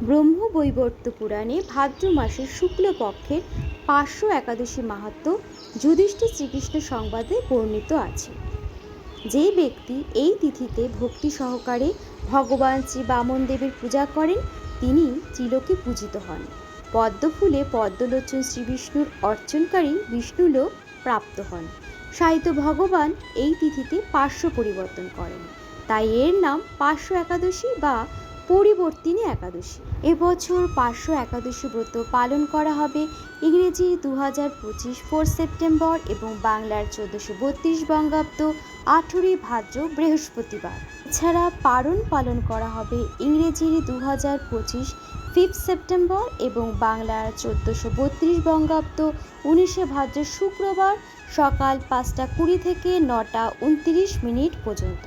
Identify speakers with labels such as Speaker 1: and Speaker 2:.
Speaker 1: ব্রহ্মবৈবর্ত পুরাণে ভাদ্র মাসের শুক্লপক্ষের পার্শ্ব একাদশী মাহাত্ম্য যুধিষ্ঠির শ্রীকৃষ্ণ সংবাদে বর্ণিত আছে। যে ব্যক্তি এই তিথিতে ভক্তি সহকারে ভগবান শ্রী বামন দেবের পূজা করেন তিনি ত্রিলোকে পূজিত হন। পদ্মফুলে পদ্মলোচন শ্রী বিষ্ণুর অর্চনকারী বিষ্ণুলোক প্রাপ্ত হন। সাহিত্য ভগবান এই তিথিতে পার্শ্ব পরিবর্তন করেন, তাই এর নাম পার্শ্ব একাদশী বা পরিবর্তিনী একাদশী। এবছর পার্শ্ব একাদশী ব্রত পালন করা হবে ইংরেজি 2025 4 সেপ্টেম্বর এবং বাংলার 1432 বঙ্গাব্দ 18 ভাদ্র বৃহস্পতিবার। এছাড়া পারণ পালন করা হবে ইংরেজির 2025 5 সেপ্টেম্বর এবং বাংলার 1432 বঙ্গাব্দ 19 ভাদ্র শুক্রবার সকাল 5টা 20 থেকে 9টা 29 মিনিট পর্যন্ত।